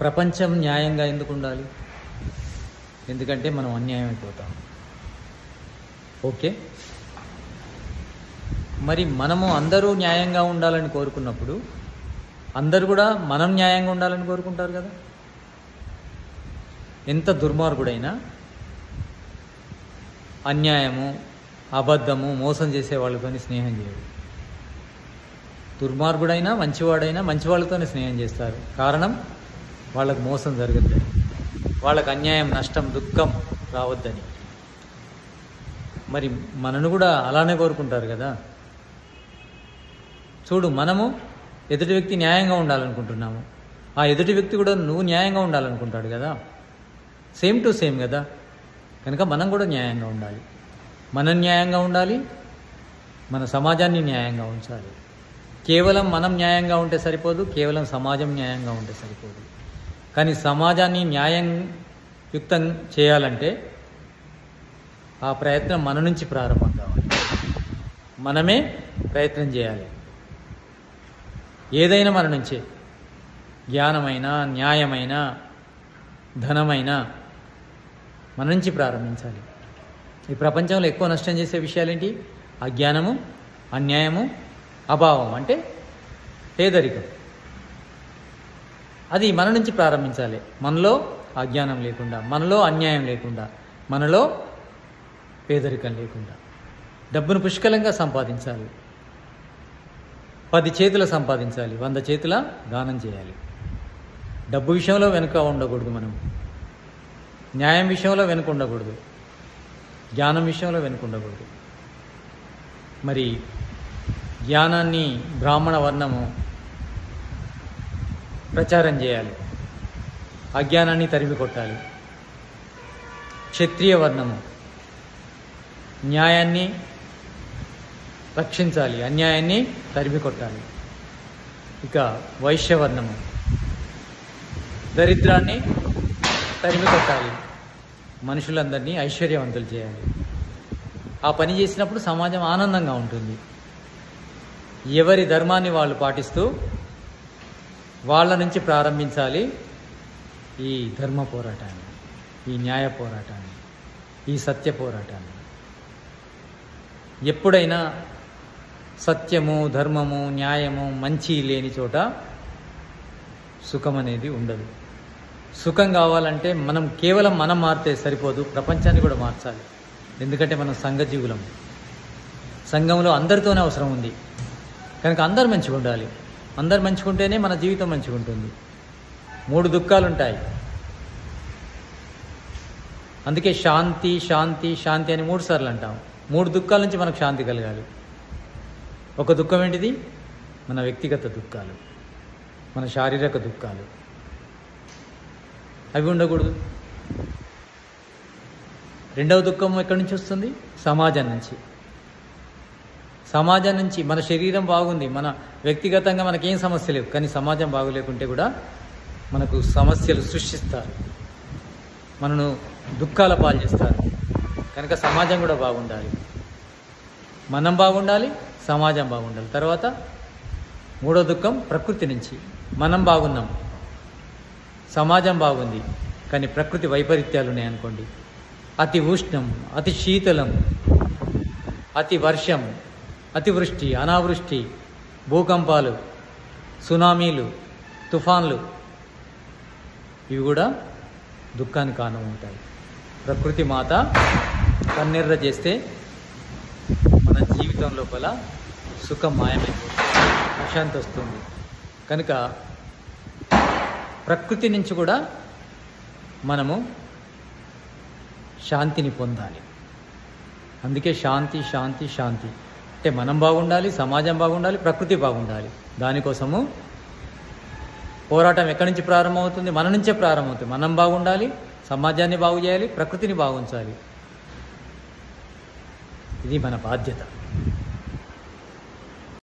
ప్రపంచం న్యాయంగా ఎందుకు ఉండాలి? ఎందుకంటే మనం అన్యాయం అయిపోతాం. ఓకే, మరి మనము అందరూ న్యాయంగా ఉండాలని కోరుకున్నప్పుడు అందరూ కూడా మనం న్యాయంగా ఉండాలని కోరుకుంటారు కదా. ఎంత దుర్మార్గుడైనా అన్యాయము, అబద్ధము, మోసం చేసే వాళ్ళతోని స్నేహం చేయడు. దుర్మార్గుడైనా మంచివాడైనా మంచి వాళ్ళతోనే స్నేహం చేస్తారు. కారణం, వాళ్ళకు మోసం జరగద్దని, వాళ్ళకు అన్యాయం, నష్టం, దుఃఖం రావద్దని. మరి మనను కూడా అలానే కోరుకుంటారు కదా. చూడు, మనము ఎదుటి వ్యక్తి న్యాయంగా ఉండాలనుకుంటున్నాము, ఆ ఎదుటి వ్యక్తి కూడా నువ్వు న్యాయంగా ఉండాలనుకుంటాడు కదా. సేమ్ టు సేమ్ కదా. కనుక మనం కూడా న్యాయంగా ఉండాలి. మనం న్యాయంగా ఉండాలి, మన సమాజాన్ని న్యాయంగా ఉంచాలి. కేవలం మనం న్యాయంగా ఉంటే సరిపోదు, కేవలం సమాజం న్యాయంగా ఉంటే సరిపోదు. కానీ సమాజాన్ని న్యాయయుక్తం చేయాలంటే ఆ ప్రయత్నం మన నుంచి ప్రారంభం కావాలి. మనమే ప్రయత్నం చేయాలి. ఏదైనా మన నుంచే, జ్ఞానమైన, న్యాయమైన, ధనమైన మన నుంచి ప్రారంభించాలి. ఈ ప్రపంచంలో ఎక్కువ నష్టం చేసే విషయాలేంటి? అజ్ఞానము, అన్యాయము, అభావం అంటే పేదరికం. అది మన నుంచి ప్రారంభించాలి. మనలో అజ్ఞానం లేకుండా, మనలో అన్యాయం లేకుండా, మనలో పేదరికం లేకుండా. డబ్బును పుష్కలంగా సంపాదించాలి. 10 చేతుల సంపాదించాలి, 100 చేతుల దానం చేయాలి. డబ్బు విషయంలో వెనుక ఉండకూడదు. మనం న్యాయం విషయంలో వెనుక ఉండకూడదు, జ్ఞానం విషయంలో వెనుక ఉండకూడదు. మరి జ్ఞానాన్ని బ్రాహ్మణ వర్ణము ప్రచారం చేయాలి, అజ్ఞానాన్ని తరిమి కొట్టాలి. క్షత్రియ వర్ణము న్యాయాన్ని రక్షించాలి, అన్యాయాన్ని తరిమి కొట్టాలి. ఇక వైశ్యవర్ణము దరిద్రాన్ని తరిమి కొట్టాలి, మనుషులందరినీ ఐశ్వర్యవంతులు చేయాలి. ఆ పని చేసినప్పుడు సమాజం ఆనందంగా ఉంటుంది. ఎవరి ధర్మాన్ని వాళ్ళు పాటిస్తూ వాళ్ళ నుంచి ప్రారంభించాలి ఈ ధర్మ పోరాటాన్ని, ఈ న్యాయ పోరాటాన్ని, ఈ సత్య పోరాటాన్ని. ఎప్పుడైనా సత్యము, ధర్మము, న్యాయము, మంచి లేని చోట సుఖం అనేది ఉండదు. సుఖం కావాలంటే కేవలం మనం మారితే సరిపోదు, ప్రపంచాన్ని కూడా మార్చాలి. ఎందుకంటే మనం సంఘజీవులం. సంఘంలో అందరితోనే అవసరం ఉంది. కనుక అందరు మంచిగా ఉండాలి. అందరు మంచిగుంటేనే మన జీవితం మంచిగా ఉంటుంది. 3 దుఃఖాలు ఉంటాయి. అందుకే శాంతి, శాంతి, శాంతి అని 3 సార్లు అంటాం. 3 దుఃఖాల నుంచి మనకు శాంతి కలగాలి. ఒక దుఃఖం ఏంటిది? మన వ్యక్తిగత దుఃఖాలు, మన శారీరక దుఃఖాలు. అవి ఉండకూడదు. రెండవ దుఃఖం ఎక్కడి నుంచి వస్తుంది? సమాజం నుంచి. సమాజం నుంచి. మన శరీరం బాగుంది, మన వ్యక్తిగతంగా మనకేం సమస్య లేవు, కానీ సమాజం బాగోలేకుంటే కూడా మనకు సమస్యలు సృష్టిస్తారు, మనను దుఃఖాల పాలు చేస్తారు. కనుక సమాజం కూడా బాగుండాలి. మనం బాగుండాలి, సమాజం బాగుండాలి. తర్వాత 3వ దుఃఖం ప్రకృతి నుంచి. మనం బాగున్నాం, సమాజం బాగుంది, కానీ ప్రకృతి వైపరీత్యాలు ఉన్నాయనుకోండి. అతి ఉష్ణం, అతి శీతలం, అతి వర్షం, అతివృష్టి, అనావృష్టి, భూకంపాలు, సునామీలు, తుఫాన్లు, ఇవి కూడా దుఃఖానికి కారణం ఉంటాయి. ప్రకృతి మాత కన్నెర్ర చేస్తే మన జీవితం లోపల సుఖం మాయమైపోతుంది, ప్రశాంతి వస్తుంది. కనుక ప్రకృతి నుంచి కూడా మనము శాంతిని పొందాలి. అందుకే శాంతి, శాంతి, శాంతి అంటే మనం బాగుండాలి, సమాజం బాగుండాలి, ప్రకృతి బాగుండాలి. దానికోసము పోరాటం ఎక్కడి నుంచి ప్రారంభమవుతుంది? మన నుంచే ప్రారంభమవుతుంది. మనం బాగుండాలి, సమాజాన్ని బాగు చేయాలి, ప్రకృతిని బాగుంచాలి. ఇది మన బాధ్యత.